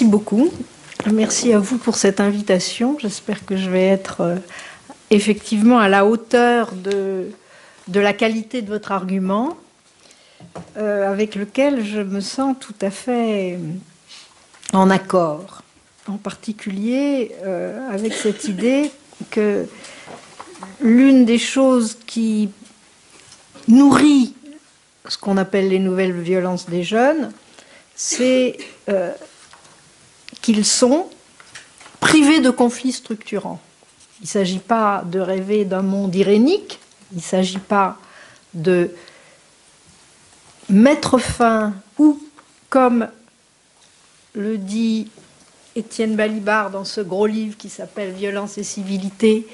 beaucoup. Merci à vous pour cette invitation. J'espère que je vais être effectivement à la hauteur de la qualité de votre argument, avec lequel je me sens tout à fait en accord. En particulier avec cette idée que l'une des choses qui nourrit ce qu'on appelle les nouvelles violences des jeunes, c'est qu'ils sont privés de conflits structurants. Il ne s'agit pas de rêver d'un monde irénique, il ne s'agit pas de mettre fin, ou comme le dit Étienne Balibar dans ce gros livre qui s'appelle « Violence et civilité »,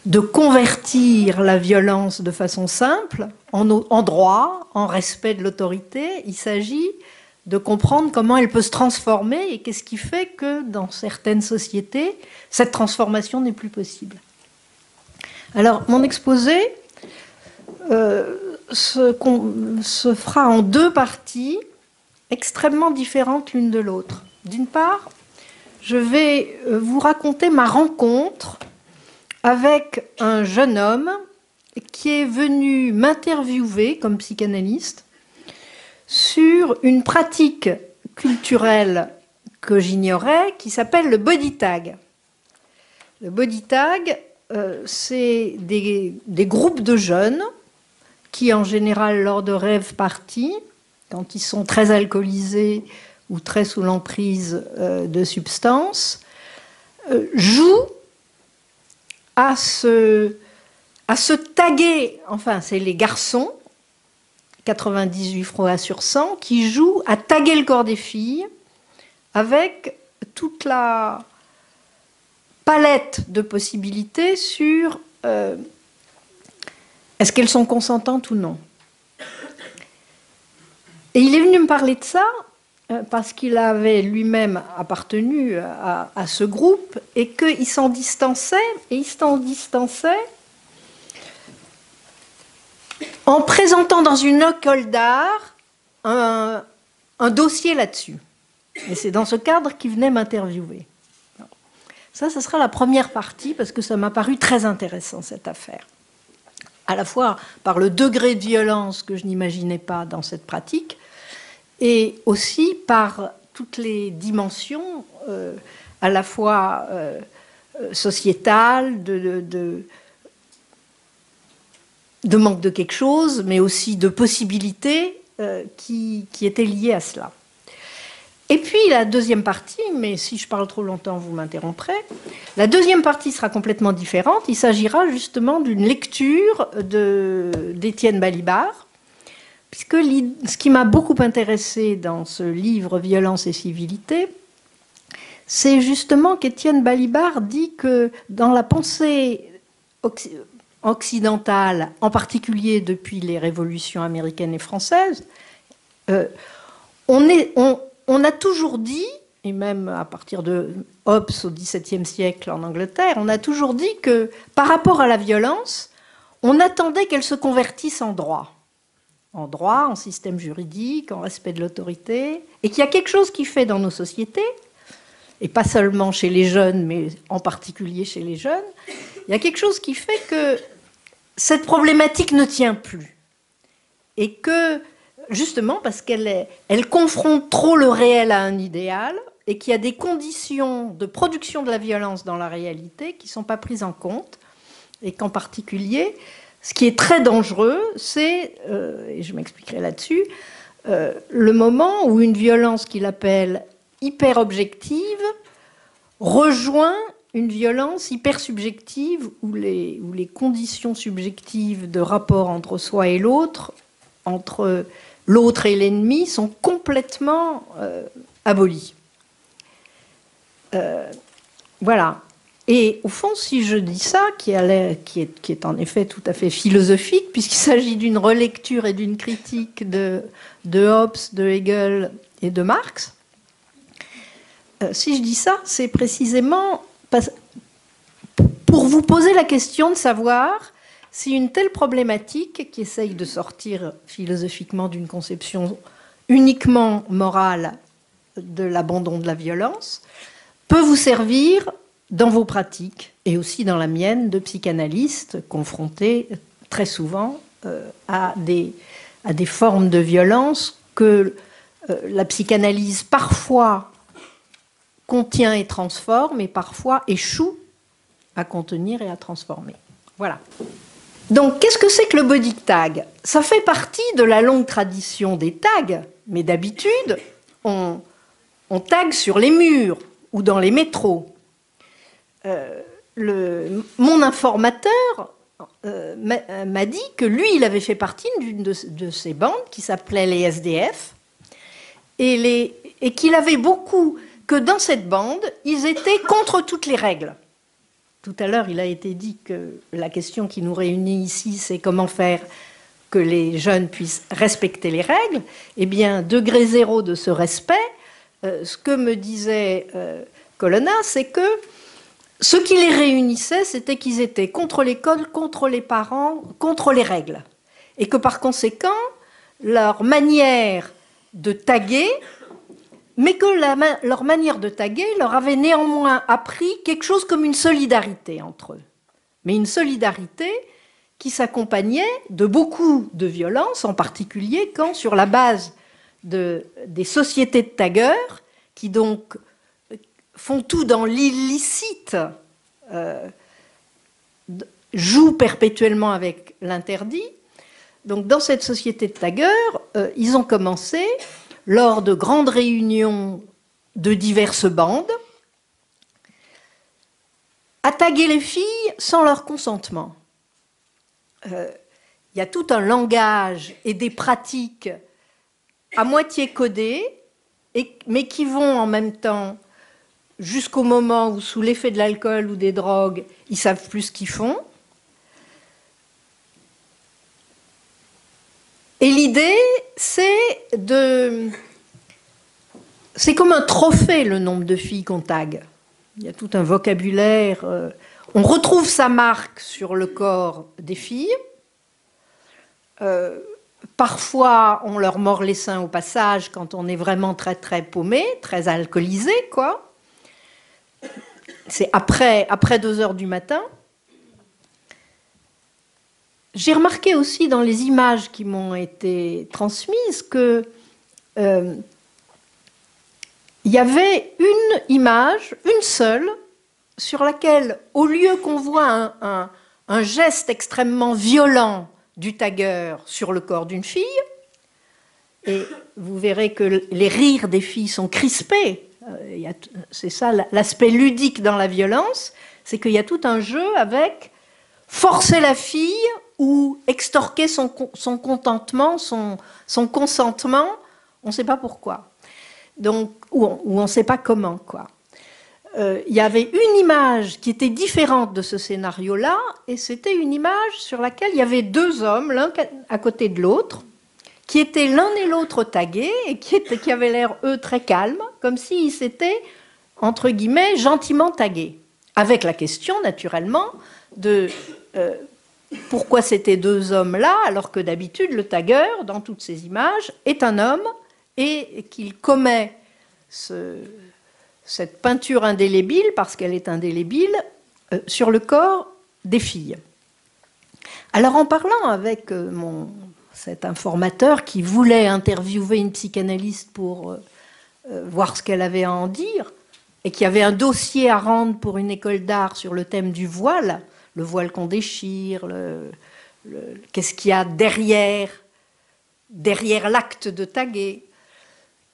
de convertir la violence de façon simple, en droit, en respect de l'autorité. Il s'agit de comprendre comment elle peut se transformer et qu'est-ce qui fait que dans certaines sociétés, cette transformation n'est plus possible. Alors, mon exposé se fera en deux parties extrêmement différentes l'une de l'autre. D'une part, je vais vous raconter ma rencontre avec un jeune homme qui est venu m'interviewer comme psychanalyste sur une pratique culturelle que j'ignorais qui s'appelle le body tag. Le body tag, c'est des groupes de jeunes qui, en général, lors de rave parties, quand ils sont très alcoolisés ou très sous l'emprise de substances, jouent à se taguer, enfin c'est les garçons, 98 fois sur 100, qui jouent à taguer le corps des filles avec toute la palette de possibilités sur est-ce qu'elles sont consentantes ou non. Et il est venu me parler de ça parce qu'il avait lui-même appartenu à ce groupe et qu'il s'en distançait, en présentant dans une école d'art un dossier là-dessus. Et c'est dans ce cadre qu'il venait m'interviewer. Ça sera la première partie, parce que ça m'a paru très intéressant, cette affaire. À la fois par le degré de violence que je n'imaginais pas dans cette pratique, et aussi par toutes les dimensions, à la fois sociétales, de manque de quelque chose, mais aussi de possibilités qui étaient liées à cela. Et puis la deuxième partie, mais si je parle trop longtemps, vous m'interromprez, la deuxième partie sera complètement différente. Il s'agira justement d'une lecture d'Étienne Balibar, puisque ce qui m'a beaucoup intéressé dans ce livre « Violence et civilité », c'est justement qu'Étienne Balibar dit que dans la pensée occidentale, en particulier depuis les révolutions américaines et françaises, on a toujours dit, et même à partir de Hobbes au XVIIe siècle en Angleterre, on a toujours dit que par rapport à la violence, on attendait qu'elle se convertisse en droit, en système juridique, en respect de l'autorité, et qu'il y a quelque chose qui fait dans nos sociétés, et pas seulement chez les jeunes, mais en particulier chez les jeunes, il y a quelque chose qui fait que cette problématique ne tient plus. Et que, justement, parce qu'elle confronte trop le réel à un idéal, et qu'il y a des conditions de production de la violence dans la réalité qui ne sont pas prises en compte, et qu'en particulier, ce qui est très dangereux, c'est, et je m'expliquerai là-dessus, le moment où une violence qu'il appelle hyper-objective rejoint une violence hyper-subjective où les conditions subjectives de rapport entre soi et l'autre, entre l'autre et l'ennemi, sont complètement abolies. Voilà. Et au fond, si je dis ça, qui est en effet tout à fait philosophique, puisqu'il s'agit d'une relecture et d'une critique de Hobbes, de Hegel et de Marx, si je dis ça, c'est précisément pour vous poser la question de savoir si une telle problématique, qui essaye de sortir philosophiquement d'une conception uniquement morale de l'abandon de la violence peut vous servir dans vos pratiques et aussi dans la mienne de psychanalyste confronté très souvent à des formes de violence que la psychanalyse parfois contient et transforme et parfois échoue à contenir et à transformer. Voilà. Donc, qu'est-ce que c'est que le body tag? Ça fait partie de la longue tradition des tags, mais d'habitude, on tag sur les murs ou dans les métros. Mon informateur m'a dit que lui, il avait fait partie d'une de ces bandes qui s'appelait les SDF et qu'il avait beaucoup, que dans cette bande, ils étaient contre toutes les règles. Tout à l'heure, il a été dit que la question qui nous réunit ici, c'est comment faire que les jeunes puissent respecter les règles. Eh bien, degré zéro de ce respect, ce que me disait Colonna, c'est que ce qui les réunissait, c'était qu'ils étaient contre l'école, contre les parents, contre les règles. Et que par conséquent, leur manière de taguer, mais que leur manière de taguer leur avait néanmoins appris quelque chose comme une solidarité entre eux. Mais une solidarité qui s'accompagnait de beaucoup de violence, en particulier quand, sur la base des sociétés de taggeurs, qui donc font tout dans l'illicite, jouent perpétuellement avec l'interdit. Donc dans cette société de taggeurs, ils ont commencé, lors de grandes réunions de diverses bandes, à taguer les filles sans leur consentement. Il y a tout un langage et des pratiques à moitié codées, mais qui vont en même temps jusqu'au moment où, sous l'effet de l'alcool ou des drogues, ils ne savent plus ce qu'ils font. Et l'idée, c'est comme un trophée, le nombre de filles qu'on tague. Il y a tout un vocabulaire. On retrouve sa marque sur le corps des filles. Parfois, on leur mord les seins au passage quand on est vraiment très, très paumé, très alcoolisé, quoi. C'est après 2 heures du matin. J'ai remarqué aussi dans les images qui m'ont été transmises que il y avait une image, une seule, sur laquelle, au lieu qu'on voit un geste extrêmement violent du tagueur sur le corps d'une fille, et vous verrez que les rires des filles sont crispés, c'est ça l'aspect ludique dans la violence, c'est qu'il y a tout un jeu avec forcer la fille ou extorquer son contentement, son consentement, on ne sait pas pourquoi. Donc, ou on ne sait pas comment, quoi. Il y avait une image qui était différente de ce scénario-là, et c'était une image sur laquelle il y avait 2 hommes, l'un à côté de l'autre, qui étaient l'un et l'autre tagués, et qui avaient l'air, eux, très calmes, comme s'ils s'étaient, entre guillemets, gentiment tagués. Avec la question, naturellement, de pourquoi c'était 2 hommes-là, alors que d'habitude, le tagueur, dans toutes ces images, est un homme, et qu'il commet cette peinture indélébile, parce qu'elle est indélébile, sur le corps des filles. Alors en parlant avec cet informateur qui voulait interviewer une psychanalyste pour voir ce qu'elle avait à en dire, et qui avait un dossier à rendre pour une école d'art sur le thème du voile, le voile qu'on déchire, qu'est-ce qu'il y a derrière l'acte de taguer,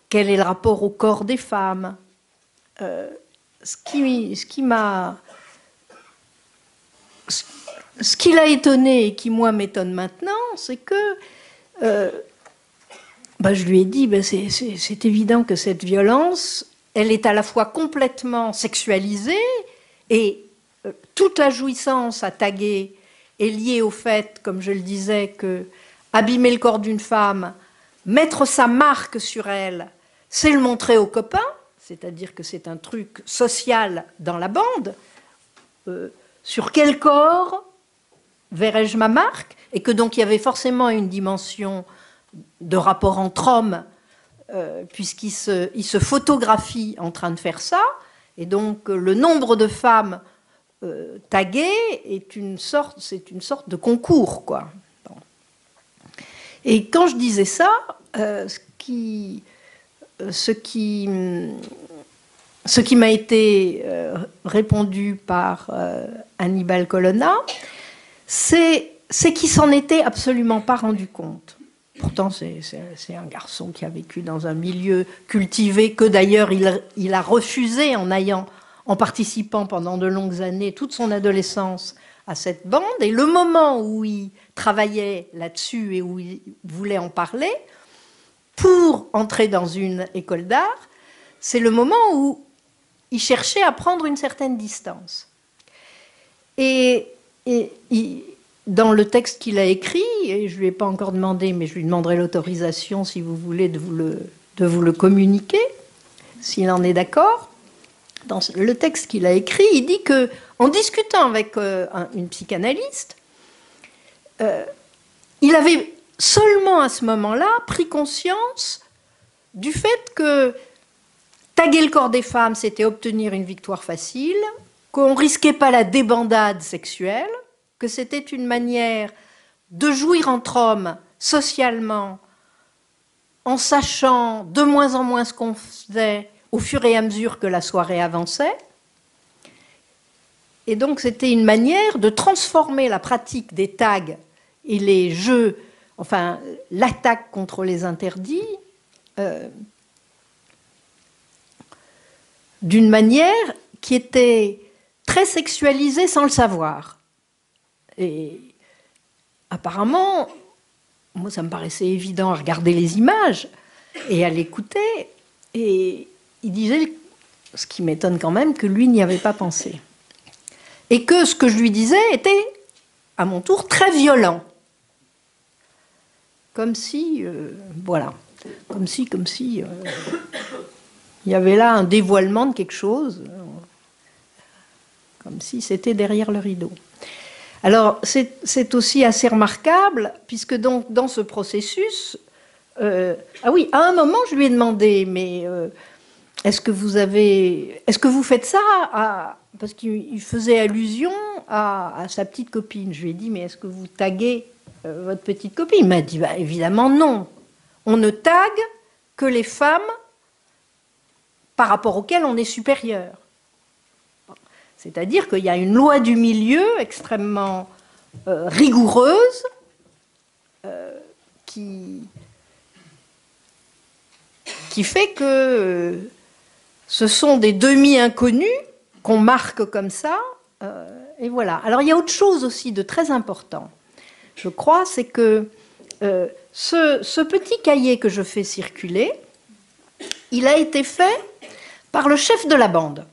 quel est le rapport au corps des femmes. Ce qui l'a étonné et qui, moi, m'étonne maintenant, c'est que je lui ai dit, c'est évident que cette violence, elle est à la fois complètement sexualisée et toute la jouissance à taguer est liée au fait, comme je le disais, que abîmer le corps d'une femme, mettre sa marque sur elle, c'est le montrer aux copains, c'est-à-dire que c'est un truc social dans la bande. Sur quel corps verrais-je ma marque? Et que donc il y avait forcément une dimension de rapport entre hommes il se photographie en train de faire ça, et donc le nombre de femmes taguées c'est une sorte de concours, quoi. Bon. Et quand je disais ça, ce qui m'a été répondu par Hannibal Colonna, c'est qu'il s'en était absolument pas rendu compte. Pourtant, c'est un garçon qui a vécu dans un milieu cultivé, que d'ailleurs il a refusé en participant pendant de longues années, toute son adolescence, à cette bande. Et le moment où il travaillait là-dessus et où il voulait en parler, pour entrer dans une école d'art, c'est le moment où il cherchait à prendre une certaine distance. Et dans le texte qu'il a écrit, et je ne lui ai pas encore demandé, mais je lui demanderai l'autorisation, si vous voulez, de vous le communiquer, s'il en est d'accord. Dans le texte qu'il a écrit, il dit que, en discutant avec une psychanalyste, il avait seulement à ce moment-là pris conscience du fait que taguer le corps des femmes, c'était obtenir une victoire facile, qu'on ne risquait pas la débandade sexuelle, que c'était une manière de jouir entre hommes socialement, en sachant de moins en moins ce qu'on faisait au fur et à mesure que la soirée avançait. Et donc c'était une manière de transformer la pratique des tags et les jeux, enfin l'attaque contre les interdits, d'une manière qui était très sexualisée sans le savoir. Et apparemment, moi ça me paraissait évident à regarder les images et à l'écouter, et il disait, ce qui m'étonne quand même, que lui n'y avait pas pensé. Et que ce que je lui disais était, à mon tour, très violent. Comme si, voilà, comme si il y avait là un dévoilement de quelque chose, comme si c'était derrière le rideau. Alors, c'est aussi assez remarquable, puisque donc, dans ce processus, ah oui, à un moment, je lui ai demandé, mais est-ce que vous faites ça parce qu'il faisait allusion à sa petite copine. Je lui ai dit, mais est-ce que vous taguez votre petite copine? Il m'a dit, bah, évidemment non. On ne tague que les femmes par rapport auxquelles on est supérieur. C'est-à-dire qu'il y a une loi du milieu extrêmement rigoureuse qui fait que ce sont des demi-inconnus qu'on marque comme ça. Et voilà. Alors il y a autre chose aussi de très important, je crois, c'est que ce petit cahier que je fais circuler, il a été fait par le chef de la bande,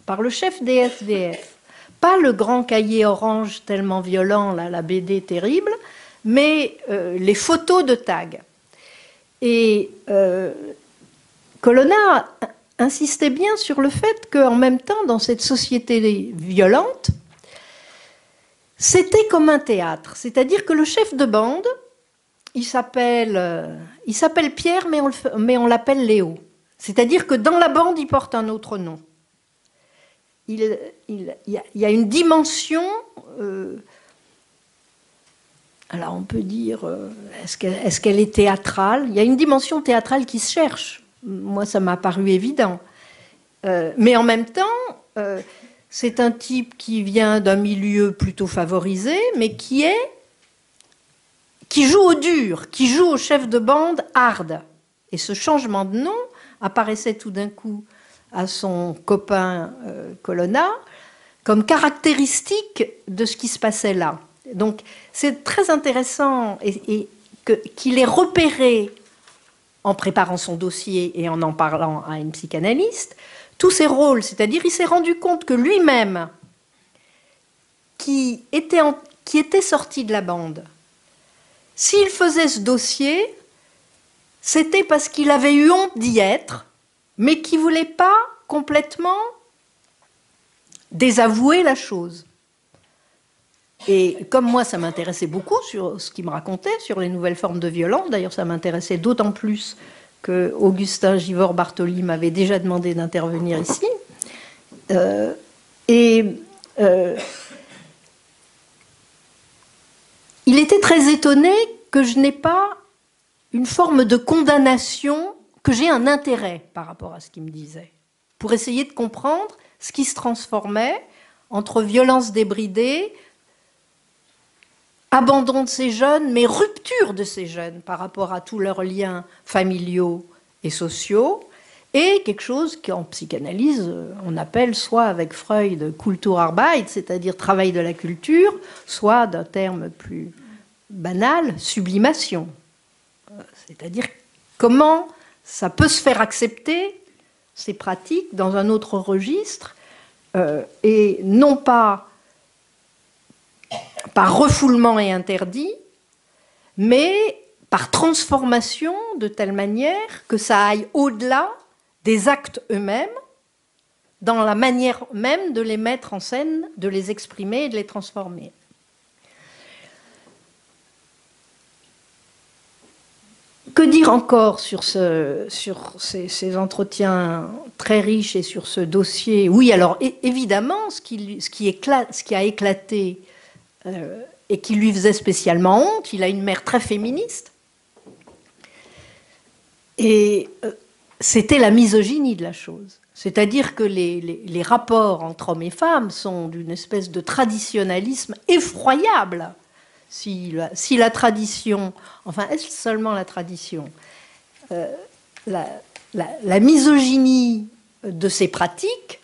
par le chef des SDF. Pas le grand cahier orange tellement violent, là, la BD terrible, mais les photos de tag. Et Colonna insistait bien sur le fait qu'en même temps, dans cette société violente, c'était comme un théâtre. C'est-à-dire que le chef de bande, il s'appelle Pierre, mais on l'appelle Léo. C'est-à-dire que dans la bande, il porte un autre nom. Il y a une dimension, alors on peut dire, est-ce qu'elle est théâtrale? Il y a une dimension théâtrale qui se cherche. Moi, ça m'a paru évident. Mais en même temps, c'est un type qui vient d'un milieu plutôt favorisé, mais qui joue au dur, qui joue au chef de bande hard. Et ce changement de nom apparaissait tout d'un coup à son copain Colonna comme caractéristique de ce qui se passait là. Donc c'est très intéressant qu'il ait repéré, en préparant son dossier et en parlant à une psychanalyste, tous ses rôles. C'est-à-dire il s'est rendu compte que lui-même, qui était sorti de la bande, s'il faisait ce dossier, c'était parce qu'il avait eu honte d'y être, mais qui ne voulait pas complètement désavouer la chose. Et comme moi, ça m'intéressait beaucoup sur ce qu'il me racontait, sur les nouvelles formes de violence, d'ailleurs ça m'intéressait d'autant plus que Augustin Givord-Bartoli m'avait déjà demandé d'intervenir ici. Il était très étonné que je n'ai pas une forme de condamnation, que j'ai un intérêt par rapport à ce qu'il me disait, pour essayer de comprendre ce qui se transformait entre violence débridée, abandon de ces jeunes, mais rupture de ces jeunes par rapport à tous leurs liens familiaux et sociaux, et quelque chose qu'en psychanalyse, on appelle soit avec Freud Kulturarbeit, c'est-à-dire travail de la culture, soit d'un terme plus banal, sublimation. C'est-à-dire comment ça peut se faire accepter, ces pratiques, dans un autre registre, et non pas par refoulement et interdit, mais par transformation de telle manière que ça aille au-delà des actes eux-mêmes, dans la manière même de les mettre en scène, de les exprimer et de les transformer. Que dire encore sur ces entretiens très riches et sur ce dossier? Oui, alors évidemment, ce qui a éclaté et qui lui faisait spécialement honte, il a une mère très féministe, et c'était la misogynie de la chose. C'est-à-dire que les rapports entre hommes et femmes sont d'une espèce de traditionnalisme effroyable. Si la tradition, enfin, est-ce seulement la tradition, la misogynie de ces pratiques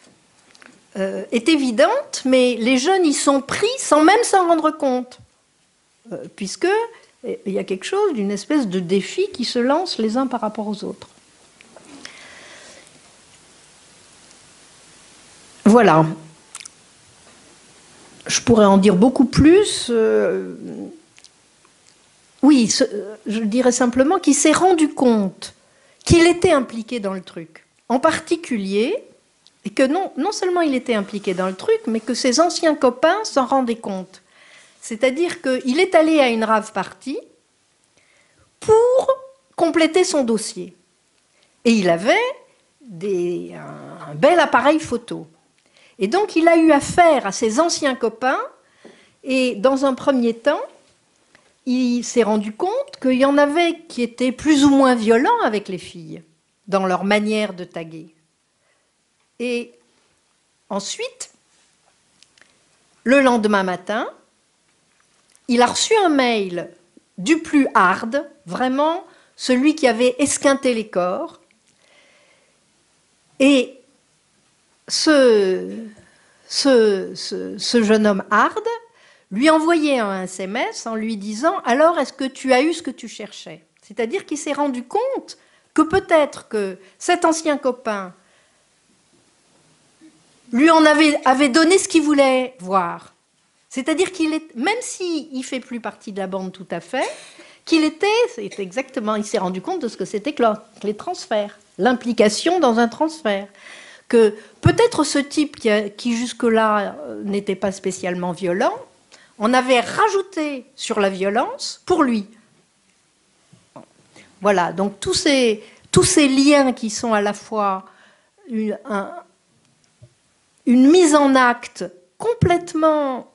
est évidente, mais les jeunes y sont pris sans même s'en rendre compte, puisque il y a quelque chose d'une espèce de défi qui se lance les uns par rapport aux autres. Voilà. Je pourrais en dire beaucoup plus. Oui, je dirais simplement qu'il s'est rendu compte qu'il était impliqué dans le truc. En particulier, et que non seulement il était impliqué dans le truc, mais que ses anciens copains s'en rendaient compte. C'est-à-dire qu'il est allé à une rave party pour compléter son dossier. Et il avait un bel appareil photo. Et donc, il a eu affaire à ses anciens copains, et dans un premier temps, il s'est rendu compte qu'il y en avait qui étaient plus ou moins violents avec les filles, dans leur manière de taguer. Et ensuite, le lendemain matin, il a reçu un mail du plus hard, vraiment celui qui avait esquinté les corps, et ce jeune homme hard lui envoyait un SMS en lui disant « Alors, est-ce que tu as eu ce que tu cherchais ?» C'est-à-dire qu'il s'est rendu compte que peut-être que cet ancien copain lui en avait donné ce qu'il voulait voir. C'est-à-dire qu'il est, même s'il ne fait plus partie de la bande tout à fait, c'est exactement, il s'est rendu compte de ce que c'était que les transferts, l'implication dans un transfert. Que peut-être ce type qui jusque-là n'était pas spécialement violent, en avait rajouté sur la violence pour lui. Voilà, donc tous ces liens qui sont à la fois une mise en acte complètement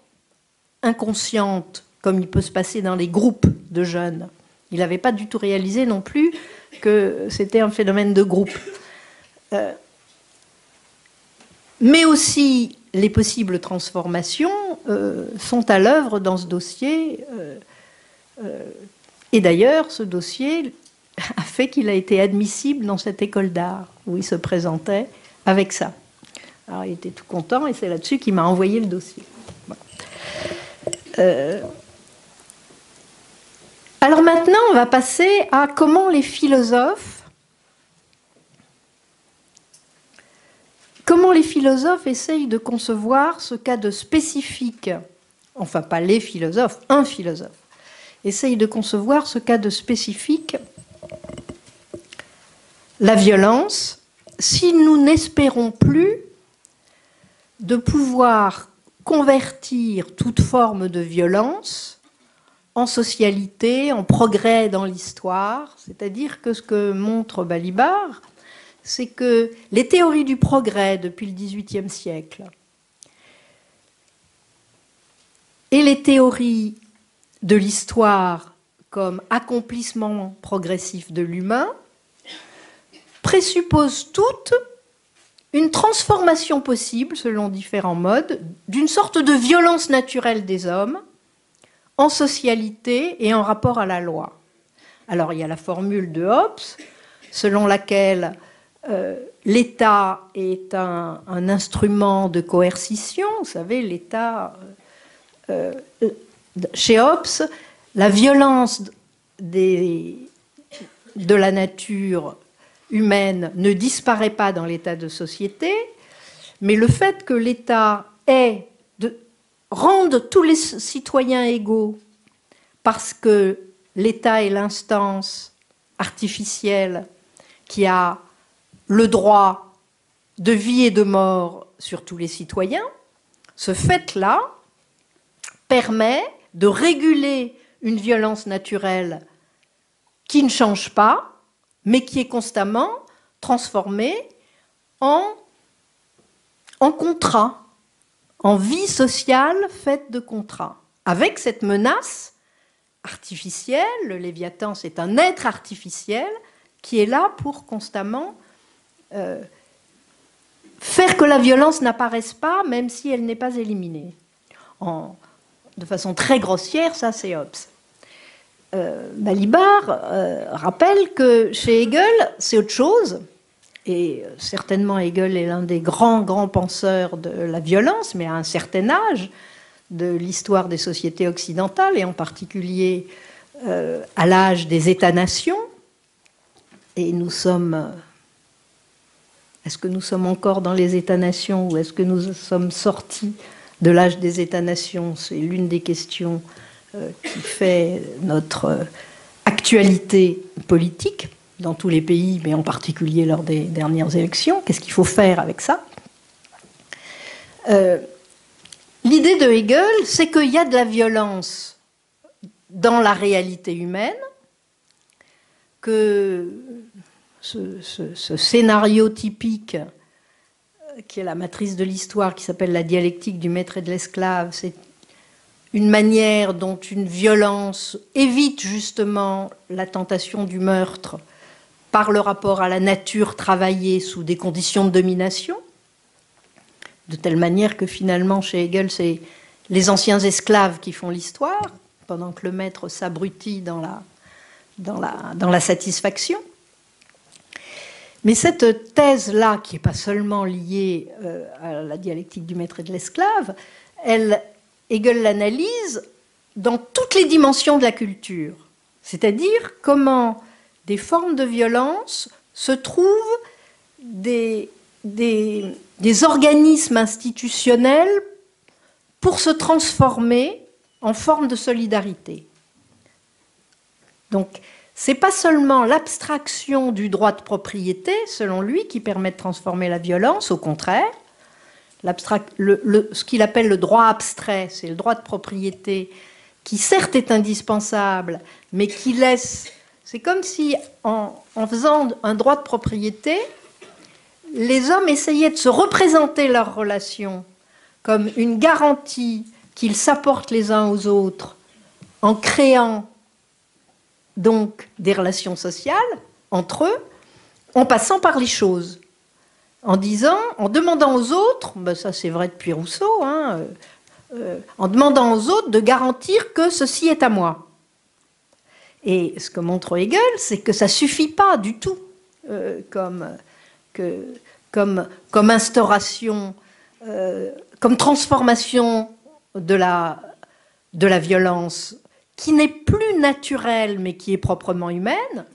inconsciente, comme il peut se passer dans les groupes de jeunes. Il n'avait pas du tout réalisé non plus que c'était un phénomène de groupe. Mais aussi, les possibles transformations sont à l'œuvre dans ce dossier. Et d'ailleurs, ce dossier a fait qu'il a été admissible dans cette école d'art, où il se présentait avec ça. Alors, il était tout content, et c'est là-dessus qu'il m'a envoyé le dossier. Voilà. Alors maintenant, on va passer à comment les philosophes essayent de concevoir ce cas de spécifique, enfin pas les philosophes, un philosophe, essaye de concevoir ce cas de spécifique, la violence, si nous n'espérons plus de pouvoir convertir toute forme de violence en socialité, en progrès dans l'histoire. C'est-à-dire que ce que montre Balibar, c'est que les théories du progrès depuis le XVIIIe siècle et les théories de l'histoire comme accomplissement progressif de l'humain présupposent toutes une transformation possible, selon différents modes, d'une sorte de violence naturelle des hommes en socialité et en rapport à la loi. Alors, il y a la formule de Hobbes, selon laquelle l'État est un instrument de coercition. Vous savez, l'État, chez Hobbes, la violence de la nature humaine ne disparaît pas dans l'état de société, mais le fait que l'État rende tous les citoyens égaux parce que l'État est l'instance artificielle qui a le droit de vie et de mort sur tous les citoyens, ce fait-là permet de réguler une violence naturelle qui ne change pas, mais qui est constamment transformée en contrat, en vie sociale faite de contrats. Avec cette menace artificielle, le Léviathan, c'est un être artificiel qui est là pour constamment faire que la violence n'apparaisse pas, même si elle n'est pas éliminée. De façon très grossière, ça c'est Hobbes. Balibar rappelle que chez Hegel, c'est autre chose, et certainement Hegel est l'un des grands penseurs de la violence, mais à un certain âge de l'histoire des sociétés occidentales, et en particulier à l'âge des États-nations. Et nous sommes... Est-ce que nous sommes encore dans les États-nations ou est-ce que nous sommes sortis de l'âge des États-nations? C'est l'une des questions qui fait notre actualité politique dans tous les pays, mais en particulier lors des dernières élections. Qu'est-ce qu'il faut faire avec ça? L'idée de Hegel, c'est qu'il y a de la violence dans la réalité humaine, que ce scénario typique qui est la matrice de l'histoire, qui s'appelle la dialectique du maître et de l'esclave, c'est une manière dont une violence évite justement la tentation du meurtre par le rapport à la nature travaillée sous des conditions de domination, de telle manière que finalement chez Hegel c'est les anciens esclaves qui font l'histoire, pendant que le maître s'abrutit dans la satisfaction. Mais cette thèse-là, qui n'est pas seulement liée à la dialectique du maître et de l'esclave, Hegel l'analyse dans toutes les dimensions de la culture. C'est-à-dire comment des formes de violence se trouvent des organismes institutionnels pour se transformer en forme de solidarité. Donc, ce n'est pas seulement l'abstraction du droit de propriété, selon lui, qui permet de transformer la violence, au contraire. Ce qu'il appelle le droit abstrait, c'est le droit de propriété, qui certes est indispensable, mais qui laisse... C'est comme si, en faisant un droit de propriété, les hommes essayaient de se représenter leurs relations comme une garantie qu'ils s'apportent les uns aux autres en créant donc des relations sociales entre eux, en passant par les choses, en demandant aux autres, ben ça c'est vrai depuis Rousseau, en demandant aux autres de garantir que ceci est à moi. Et ce que montre Hegel, c'est que ça ne suffit pas du tout comme instauration, comme transformation de la violence qui n'est plus naturelle mais qui est proprement humaine,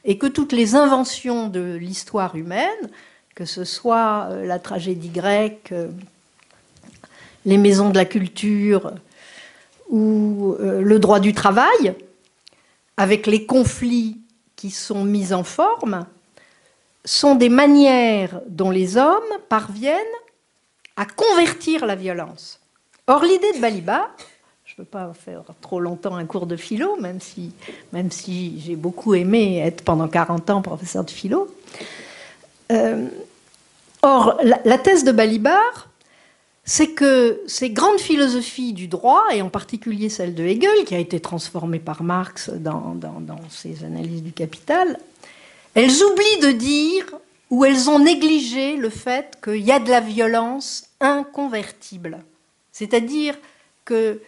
et que toutes les inventions de l'histoire humaine, que ce soit la tragédie grecque, les maisons de la culture ou le droit du travail, avec les conflits qui sont mis en forme, sont des manières dont les hommes parviennent à convertir la violence. Or, l'idée de Balibar, je peux pas faire trop longtemps un cours de philo, même si j'ai beaucoup aimé être pendant 40 ans professeur de philo. Or, la thèse de Balibar, c'est que ces grandes philosophies du droit, et en particulier celle de Hegel, qui a été transformée par Marx dans ses analyses du Capital, elles oublient de dire, ou elles ont négligé le fait qu'il y a de la violence inconvertible. C'est-à-dire que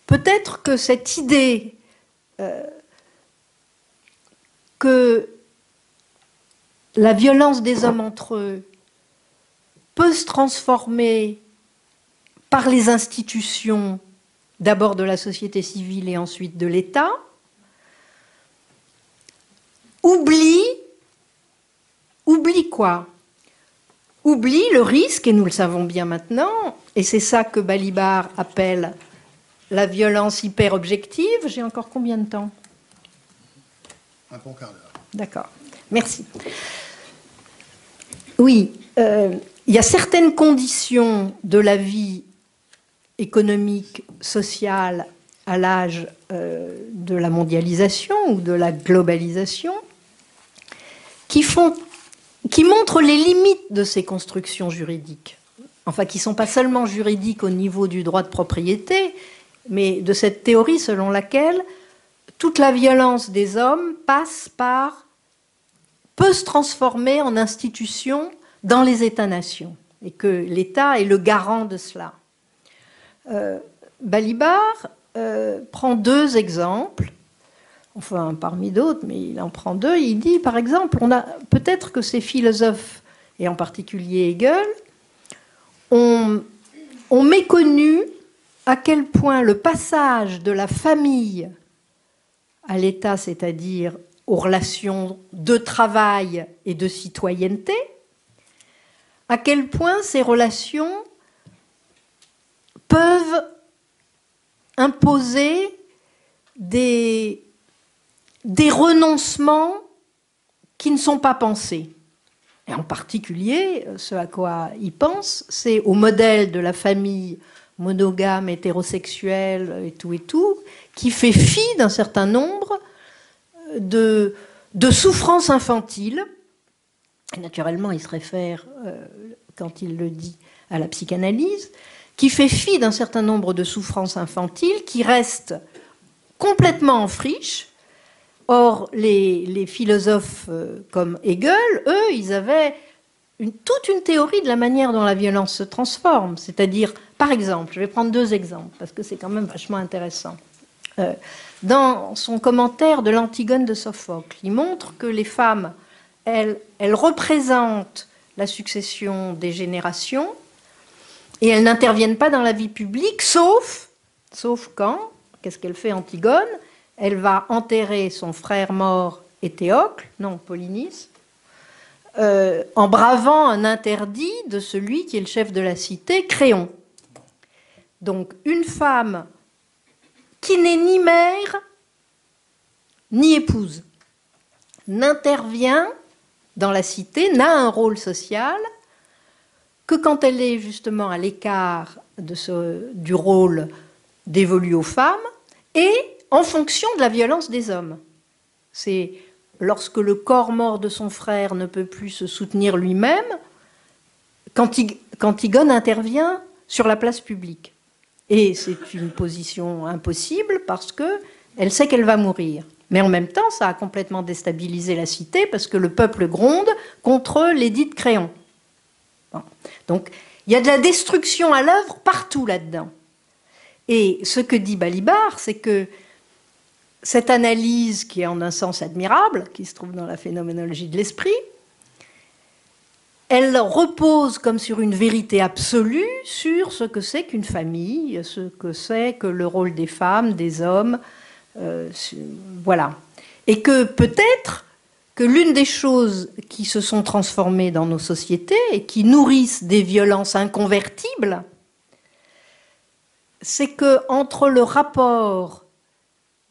peut-être que cette idée que la violence des hommes entre eux peut se transformer par les institutions, d'abord de la société civile et ensuite de l'État, oublie quoi? Oublie le risque, et nous le savons bien maintenant, et c'est ça que Balibar appelle la violence hyper-objective. J'ai encore combien de temps? Un bon quart d'heure. D'accord, merci. Oui, il y a certaines conditions de la vie économique, sociale, à l'âge de la mondialisation ou de la globalisation, qui montrent les limites de ces constructions juridiques. Enfin, qui ne sont pas seulement juridiques au niveau du droit de propriété, mais de cette théorie selon laquelle toute la violence des hommes peut se transformer en institution dans les États-nations, et que l'État est le garant de cela. Balibar prend deux exemples, enfin parmi d'autres, mais il en prend deux. Il dit, par exemple, peut-être que ces philosophes, et en particulier Hegel, ont méconnu à quel point le passage de la famille à l'État, c'est-à-dire aux relations de travail et de citoyenneté, à quel point ces relations peuvent imposer des renoncements qui ne sont pas pensés. Et en particulier, ce à quoi il pense, c'est au modèle de la famille monogame, hétérosexuelle et tout, qui fait fi d'un certain nombre de souffrances infantiles. Et naturellement, il se réfère, quand il le dit, à la psychanalyse, qui fait fi d'un certain nombre de souffrances infantiles qui restent complètement en friche. Or, les philosophes comme Hegel, eux, ils avaient toute une théorie de la manière dont la violence se transforme. C'est-à-dire, par exemple, je vais prendre deux exemples, parce que c'est quand même vachement intéressant. Dans son commentaire de l'Antigone de Sophocle, il montre que les femmes, elles représentent la succession des générations, et elles n'interviennent pas dans la vie publique, sauf quand, qu'est-ce qu'elle fait Antigone? Elle va enterrer son frère mort Éthéocle, non Polynice, en bravant un interdit de celui qui est le chef de la cité, Créon. Donc une femme qui n'est ni mère ni épouse n'intervient dans la cité, n'a un rôle social que quand elle est justement à l'écart du rôle dévolu aux femmes et en fonction de la violence des hommes. C'est lorsque le corps mort de son frère ne peut plus se soutenir lui-même, qu'Antigone intervient sur la place publique. Et c'est une position impossible parce qu'elle sait qu'elle va mourir. Mais en même temps, ça a complètement déstabilisé la cité parce que le peuple gronde contre l'édit de Créon. Bon. Donc, il y a de la destruction à l'œuvre partout là-dedans. Et ce que dit Balibar, c'est que cette analyse, qui est en un sens admirable, qui se trouve dans la phénoménologie de l'esprit, elle repose comme sur une vérité absolue sur ce que c'est qu'une famille, ce que c'est que le rôle des femmes, des hommes, voilà. Et que peut-être que l'une des choses qui se sont transformées dans nos sociétés et qui nourrissent des violences inconvertibles, c'est que entre le rapport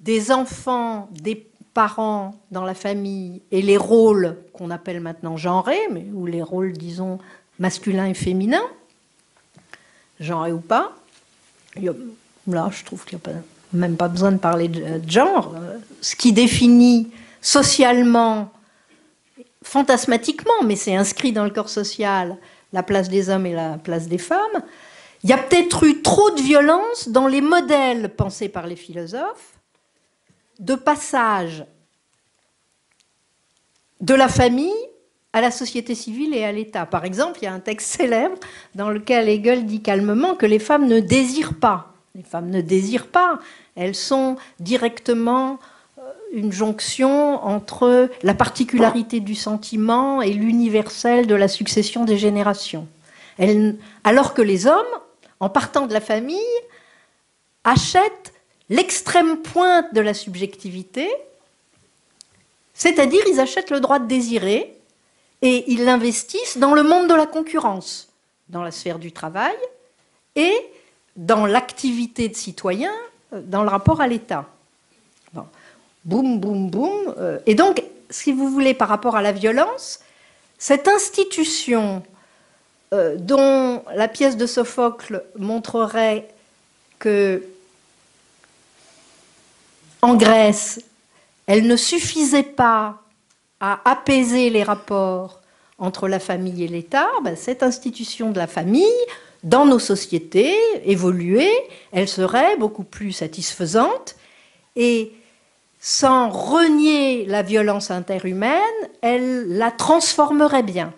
des enfants, des parents dans la famille et les rôles qu'on appelle maintenant genrés, mais ou les rôles, disons, masculins et féminins, genrés ou pas, Là, je trouve qu'il n'y a même pas besoin de parler de genre. Ce qui définit socialement, fantasmatiquement, mais c'est inscrit dans le corps social, la place des hommes et la place des femmes. Il y a peut-être eu trop de violence dans les modèles pensés par les philosophes, de passage de la famille à la société civile et à l'État. Par exemple, il y a un texte célèbre dans lequel Hegel dit calmement que les femmes ne désirent pas. Les femmes ne désirent pas. Elles sont directement une jonction entre la particularité du sentiment et l'universel de la succession des générations. Alors que les hommes, en partant de la famille, achètent l'extrême pointe de la subjectivité, c'est-à-dire ils achètent le droit de désirer et ils l'investissent dans le monde de la concurrence, dans la sphère du travail et dans l'activité de citoyen, dans le rapport à l'État. Bon. Boum, boum, boum. Et donc, si vous voulez, par rapport à la violence, cette institution dont la pièce de Sophocle montrerait que en Grèce, elle ne suffisait pas à apaiser les rapports entre la famille et l'État, cette institution de la famille, dans nos sociétés évoluées, elle serait beaucoup plus satisfaisante et sans renier la violence interhumaine, elle la transformerait bien.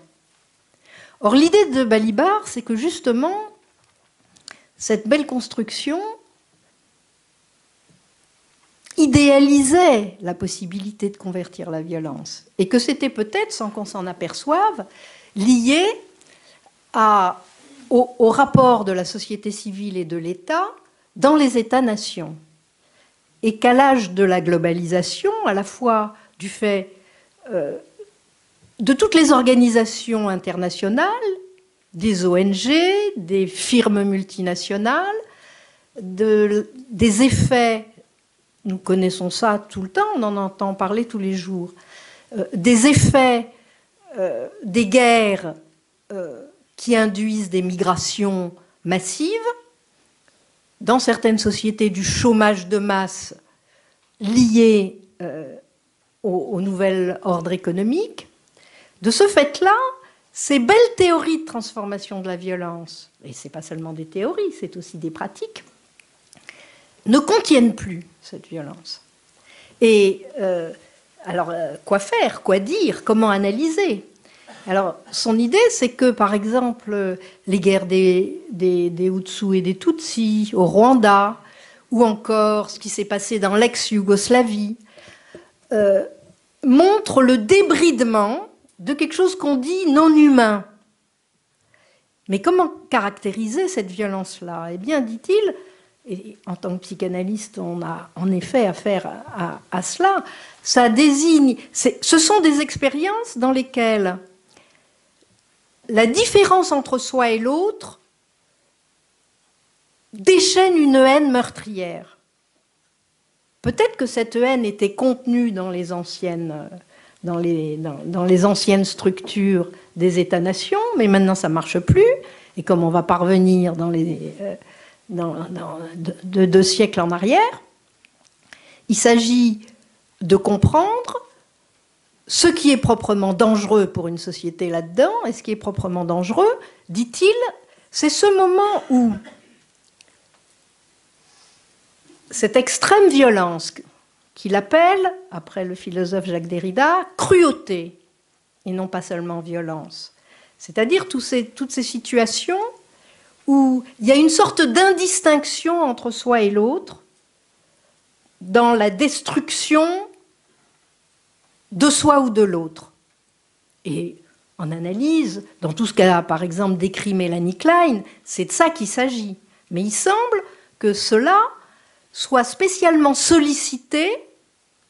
Or, l'idée de Balibar, c'est que justement, cette belle construction idéalisait la possibilité de convertir la violence et que c'était peut-être, sans qu'on s'en aperçoive, lié au rapport de la société civile et de l'État dans les États-nations. Et qu'à l'âge de la globalisation, à la fois du fait de toutes les organisations internationales, des ONG, des firmes multinationales, des effets, nous connaissons ça tout le temps, on en entend parler tous les jours, des effets des guerres qui induisent des migrations massives, dans certaines sociétés du chômage de masse lié au nouvel ordre économique. De ce fait-là, ces belles théories de transformation de la violence, et ce n'est pas seulement des théories, c'est aussi des pratiques, ne contiennent plus cette violence. Et alors, quoi faire, quoi dire, comment analyser ? Alors, son idée, c'est que, par exemple, les guerres des Hutus et des Tutsis au Rwanda, ou encore ce qui s'est passé dans l'ex-Yougoslavie, montrent le débridement de quelque chose qu'on dit non humain. Mais comment caractériser cette violence-là ? Eh bien, dit-il, et en tant que psychanalyste, on a en effet affaire à cela, ça désigne... Ce sont des expériences dans lesquelles la différence entre soi et l'autre déchaîne une haine meurtrière. Peut-être que cette haine était contenue dans les anciennes, dans les anciennes structures des États-nations, mais maintenant ça ne marche plus. Et comme on va parvenir de 2 siècles en arrière, il s'agit de comprendre ce qui est proprement dangereux pour une société là-dedans, et ce qui est proprement dangereux, dit-il, c'est ce moment où cette extrême violence qu'il appelle, après le philosophe Jacques Derrida, cruauté, et non pas seulement violence. C'est-à-dire toutes ces situations où il y a une sorte d'indistinction entre soi et l'autre, dans la destruction de soi ou de l'autre. Et en analyse, dans tout ce qu'a par exemple décrit Mélanie Klein, c'est de ça qu'il s'agit. Mais il semble que cela soit spécialement sollicité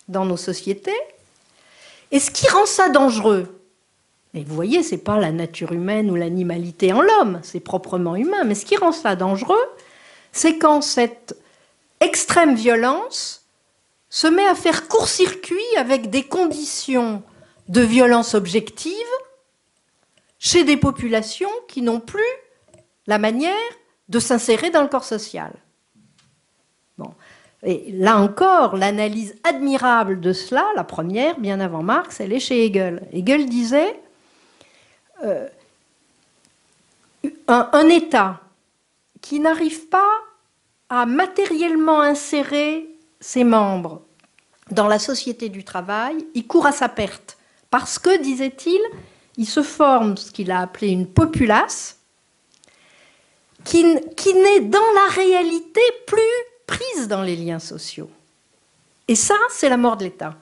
dans nos sociétés. Et ce qui rend ça dangereux, et vous voyez, ce n'est pas la nature humaine ou l'animalité en l'homme, c'est proprement humain, mais ce qui rend ça dangereux, c'est quand cette extrême violence se met à faire court-circuit avec des conditions de violence objective chez des populations qui n'ont plus la manière de s'insérer dans le corps social. Et là encore, l'analyse admirable de cela, la première, bien avant Marx, elle est chez Hegel. Hegel disait un État qui n'arrive pas à matériellement insérer ses membres dans la société du travail, il court à sa perte. Parce que, disait-il, il se forme ce qu'il a appelé une populace qui n'est dans la réalité plus prise dans les liens sociaux. Et ça, c'est la mort de l'État.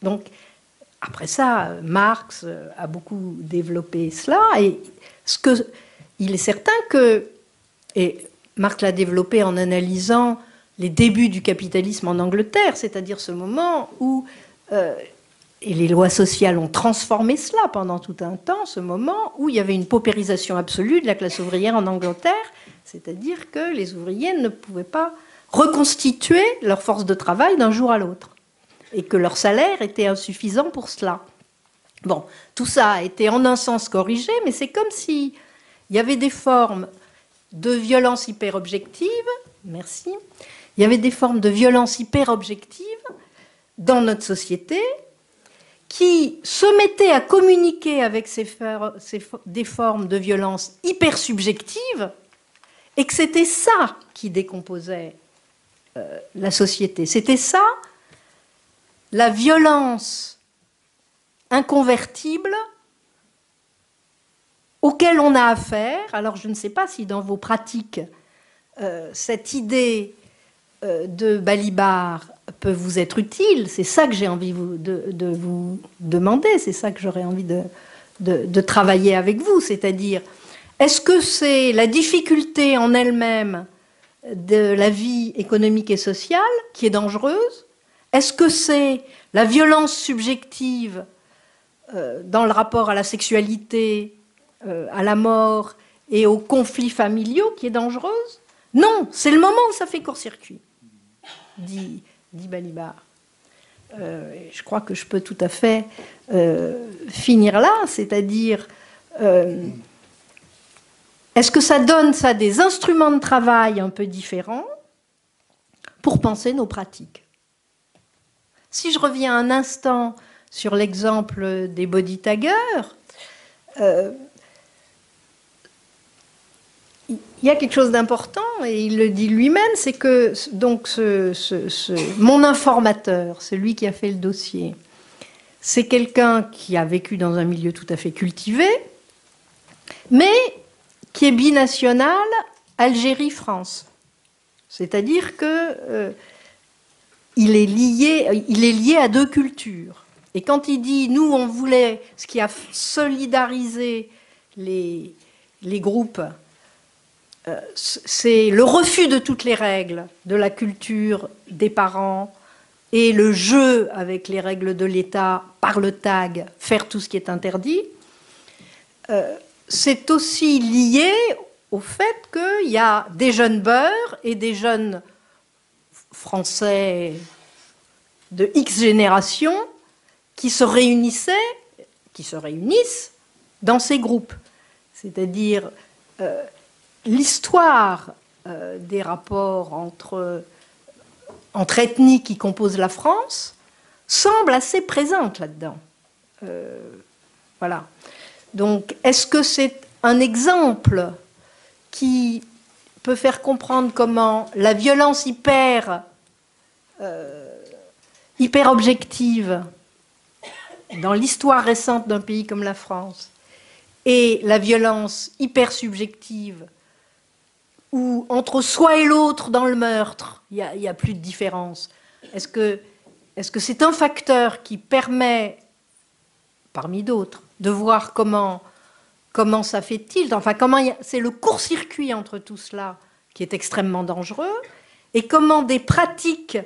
Donc, après ça, Marx a beaucoup développé cela. Et il est certain que, et Marx l'a développé en analysant les débuts du capitalisme en Angleterre, c'est-à-dire ce moment où, et les lois sociales ont transformé cela pendant tout un temps, ce moment où il y avait une paupérisation absolue de la classe ouvrière en Angleterre, c'est-à-dire que les ouvriers ne pouvaient pas reconstituer leur force de travail d'un jour à l'autre, et que leur salaire était insuffisant pour cela. Bon, tout ça a été en un sens corrigé, mais c'est comme s'il y avait des formes de violence hyper-objective, merci, il y avait des formes de violence hyper-objective dans notre société qui se mettaient à communiquer avec des formes de violence hyper-subjectives et que c'était ça qui décomposait la société. C'était ça, la violence inconvertible auquel on a affaire. Alors je ne sais pas si dans vos pratiques, cette idée de Balibar peut vous être utile. C'est ça que j'ai envie de vous demander, c'est ça que j'aurais envie de travailler avec vous, c'est-à-dire, est-ce que c'est la difficulté en elle-même de la vie économique et sociale qui est dangereuse? Est-ce que c'est la violence subjective dans le rapport à la sexualité, à la mort et aux conflits familiaux qui est dangereuse? Non, c'est le moment où ça fait court-circuit, dit Balibar. Je crois que je peux tout à fait finir là, c'est-à-dire, est-ce que ça donne ça des instruments de travail un peu différents pour penser nos pratiques? Si je reviens un instant sur l'exemple des body taggers, il y a quelque chose d'important, et il le dit lui-même, c'est que donc mon informateur, celui qui a fait le dossier, c'est quelqu'un qui a vécu dans un milieu tout à fait cultivé, mais qui est binational Algérie-France. C'est-à-dire que il est lié à deux cultures. Et quand il dit, nous, on voulait, ce qui a solidarisé les groupes, c'est le refus de toutes les règles de la culture des parents et le jeu avec les règles de l'État par le tag, faire tout ce qui est interdit, c'est aussi lié au fait qu'il y a des jeunes beurs et des jeunes Français de X génération qui se réunissent dans ces groupes. C'est-à-dire l'histoire des rapports entre ethnies qui composent la France semble assez présente là-dedans. Voilà. Donc, est-ce que c'est un exemple qui peut faire comprendre comment la violence hyper objective dans l'histoire récente d'un pays comme la France et la violence hyper subjective où entre soi et l'autre dans le meurtre, il n'y a plus de différence. Est-ce que c'est un facteur qui permet, parmi d'autres, de voir comment ça fait tilt, enfin c'est le court-circuit entre tout cela qui est extrêmement dangereux, et comment des pratiques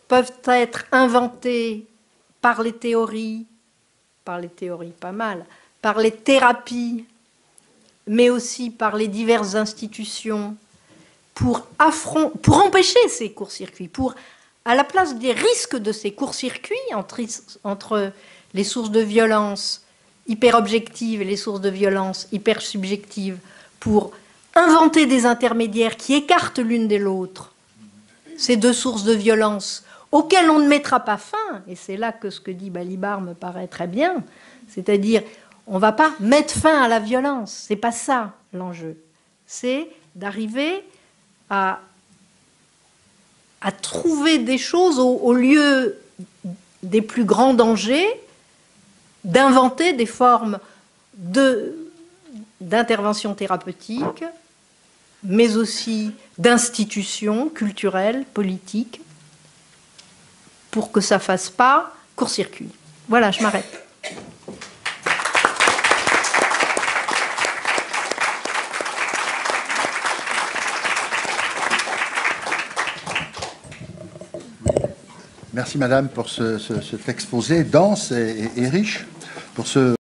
peuvent être inventées par les théories pas mal, par les thérapies, mais aussi par les diverses institutions, pour empêcher ces courts-circuits, à la place des risques de ces courts-circuits entre les sources de violence hyper-objectives et les sources de violence hyper-subjectives, pour inventer des intermédiaires qui écartent l'une de l'autre ces deux sources de violence auxquelles on ne mettra pas fin, et c'est là que ce que dit Balibar me paraît très bien, c'est-à-dire on ne va pas mettre fin à la violence, c'est pas ça l'enjeu, c'est d'arriver à trouver des choses au lieu des plus grands dangers, d'inventer des formes d'intervention thérapeutique, mais aussi d'institutions culturelles, politiques, pour que ça ne fasse pas court-circuit. Voilà, je m'arrête. Merci Madame pour cet exposé dense et riche, pour ce